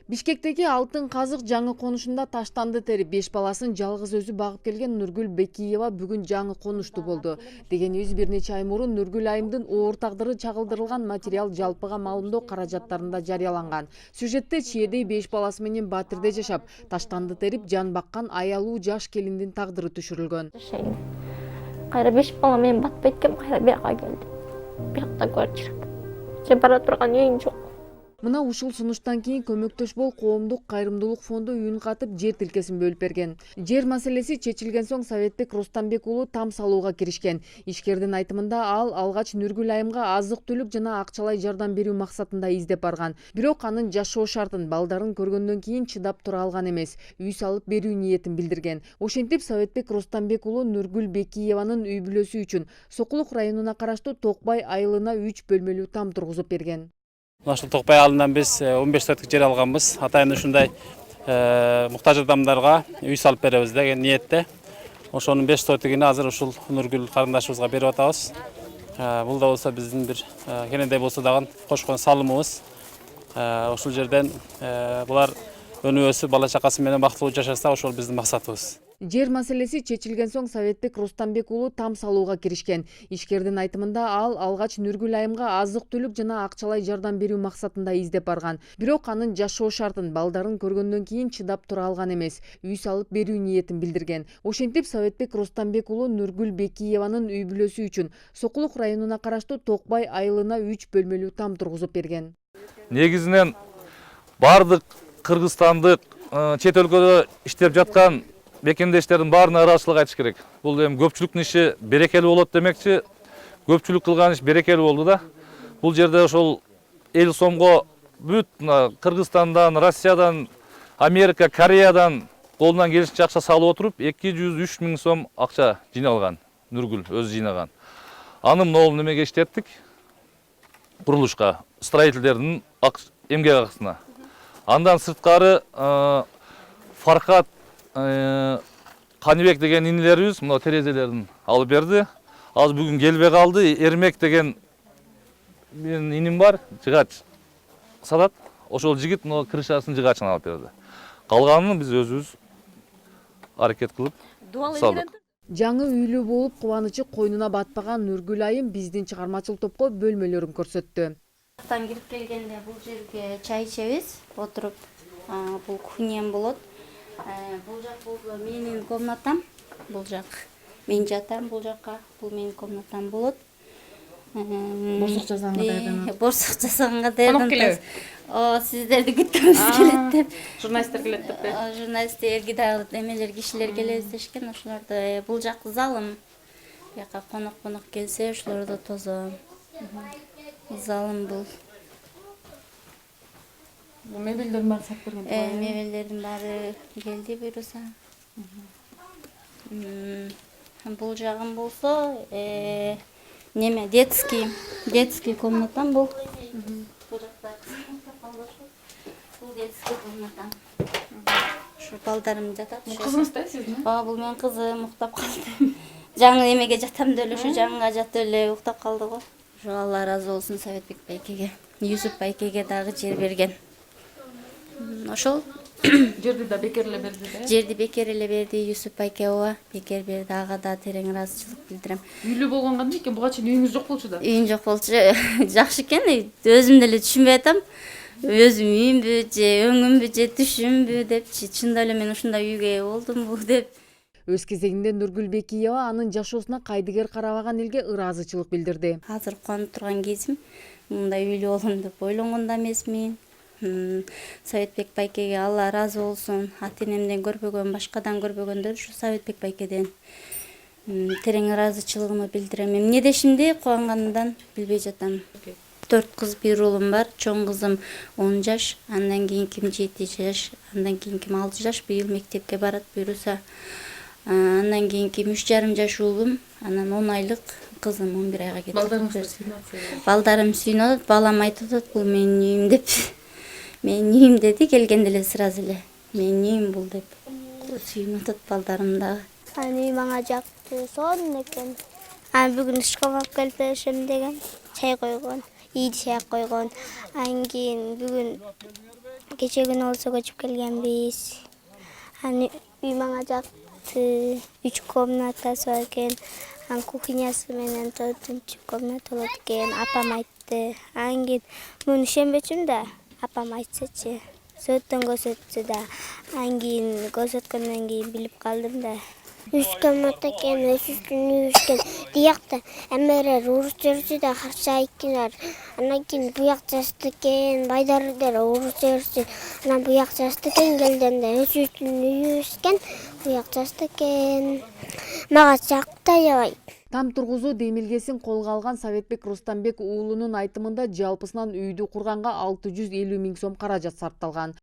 Бишкектеги Алтын Казык жаңы конушунда таштанды терип 5 баласын жалгыз өзү багып келген Нургүл Бекиева бүгүн жаңы конуштуу болду. Дегенибиз бир нече ай мурун Нургүл айымдын оор тагдыры чагылдырылган материал жалпыга маалымдоо каражаттарында жарыяланган. Сюжетте чиедей 5 баласы менен Батирде жашап, таштанды терип жан баккан аялуу жаш келиндин тагдыры түшүрүлгөн. Кайра 5 бала менен батпайт экен, кайра бияка келди. Биякта көрүп жүрөт. Же бара турган үйүң жок. Мына ушул сунуштан кийин Көмөктөш бол коомдук кайрымдуулук фонду үн катып жер тилкесин бөлүп берген. Жер маселеси чечилген соң Советбек Рустамбек уулу там салууга киришкен. Ишкердин айтымында ал алгач Нургүл айымга азык-түлүк жана акчалай жардам берүү максатында издеп барган. Бирок анын жашоо шартын балдарын көргөндөн кийин чыдап тура алган эмес, үй салып берүү ниетин билдирген. Ошентип Советбек Рустамбек уулу Нургүл Бекиеванын үй бүлөсү үчүн Сокулук районуна караштуу Токбай айылына 3 бөлмөлүү там тургузуп берген. Ушул Токбай айылынан биз 15 соттук жер алганбыз. Атайын ушундай муктаж адамдарга үй салып беребиз деген ниетте. Ошонун 5 соттугуну азыр ушул Нургүл карындашыбызга берип атабыз. Бул да болсо биздин бир кенендей болсо дагы кошкон салымыбыз. Ушул жерден булар өнүп өсүп бала чакасы менен бактылуу жашаса, ошол биздин максатыбыз. Жер маселеси чечилген соң Советбек Рустамбек уулу там салууга киришкен. Ишкердин айтымында ал алгач Нургүл айымга азык-түлүк жана акчалай жардам берүү максатында издеп барган. Бирок анын жашоо шартын балдарын көргөндөн кийин чыдап тура алган эмес, үй салып берүү ниетин билдирген. Ошентип Советбек Рустамбек уулу Нургүл Бекиеванын үй бүлөсү үчүн Сокулук районуна караштуу Токбай айылына 3 бөлмөлүү там тургузуп берген. Негизинен бардык кыргызстандык чет өлкөдө иштеп жаткан бекемдештердин баарына ыраазычылык айтыш керек. Бул эми көпчүлүктүн иши берекелүү болот демекчи. Көпчүлүк кылган иш берекелүү болду да. Бул жерде ошол эл сомго бүт Кыргызстандан, Россиядан, Америка, Кореядан колунан келишинче акча салып отуруп 203 миң сом акча жиналган. Нургүл өзү жыйнаган. Аны могул немеге иштеттик? Курулушка, строительдердин эмгек акысына. Андан сырткары Фархат Каныбек деген инилерибиз мына терезелерин алып берди. Азыр бүгүн келбей калды. Эрмек деген менин иним бар, жыгач сатат. Ошол жигит мына крышасын жыгачын алып берди. Калганын биз өзүбүз аракет кылып салдык. Жаңы үйлүү болуп кубанычы койнуна батпаган Нургүл айым биздин чыгармачыл топко бөлмөлөрүн көрсөттү. Тан кирип келгенде бул жерге чай ичебиз, отуруп, бул кухням болот. Бул жак бул менин комнатам, бул жак мен жатам, бул жакка бул менин комнатам болот. Борсук жасаганга даярданат. Борсук жасаганга даярданат. Сиздерди күткүбүз келет деп. Журналисттер келет деп. Журналисттерге дагы эмелер кишилер келебиз дешкен, ошолорду бул жак залым. Бияка конок келсе, ошолорду тозом. Залым бул. Бул мебелдердин баары сатып берген. Мебелдердин баары келди буюрса. Бул жагым болсо, неме детский комнатам бул. Бул детский комнатам. Ушу балдарым жатат. Кызыңыз да сиздин? Бул менин кызым уктап калды. Жаңы эмеге жатам деле, ушу жаңыга жатып эле уктап калды го. Ушу Алла ыраазы болсун Советбек байкеге, Юсуп байкеге дагы жер берген. Ошол Жерди да бекер эле берди да? Жерди бекер эле берди Юсуп байке ооба, бекер берди. Ага да терең ыраазычылык билдирем. Үйлүү болгон кандай экен? Буга чейин үйүңүз жок болчу да? Үйүм жок болчу. Жакшы экен. Өзүм деле түшүнбөй атам. Өзүм үйүмбү же өңүмбү же түшүмбү депчи. Чындап эле мен ушундай үйгө болдумбу деп. Өз кезегинде Нургүл Бекиева анын жашоосуна кайдыгер карабаган элге ыраазычылык билдирди. Азыр кубанып турган кезим. Мындай үйлүү болом деп ойлонгон да эмесмин. Советбек байкеге Алла ыраазы болсун. Ата-энемден көрбөгөн, башкадан көрбөгөндөр ушу Советбек байкеден терең ыраазычылыгымды билдирем. Эмне дешимди кубанганымдан билбей жатам. 4 кыз, 1 уулум бар. Чоң кызым 10 жаш, андан кийинким 7 жаш, андан кийинким 6 жаш. Быйыл мектепке барат буюрса. Андан кийинким 3,5 жаш уулум, анан 10 айлык кызым 11 айга кетти. Балдарыңыз сүйүнөт? Балдарым сүйүнөт, балам айтып атат, бул менин үйүм деп. Менин үйүм деди, келгенде эле сразу эле. Менин үйүм бул деп. Сүйүнүп атат балдарым дагы. Үй мага жакты, сонун экен. Бүгүн ишке барып келип беришем деген чай койгон. ийдишек койгон. Анан кийин бүгүн кече күнү болсо көчүп келгенбиз. Аны үй мага жакты, 3 комнатасы бар экен. Анан кухнясы менен 4-чү комната болот экен. Апам айтты. Анан кийин муну ишенбечүмүн да, апам айтсачы. Сөттөн көрсөттү да. Анан кийин көрсөткөндөн кийин билип калдым да. 3 комната экен, өсүштүн үйүшкен. Диякта эмерер уруш жүрсү да каршайкилер. Анан кийин буяк жашты экен, байдардер уруш жүрсү. Анан буяк жашты экен келгенде өсүштүн үйүшкен, буяк жашты экен. Мага жакты аябай. Там тургузуу демилгесин колго алган Советбек Рустамбек уулунун айтымында жалпысынан үйдү курганга 650 000 сом каражат сарпталган.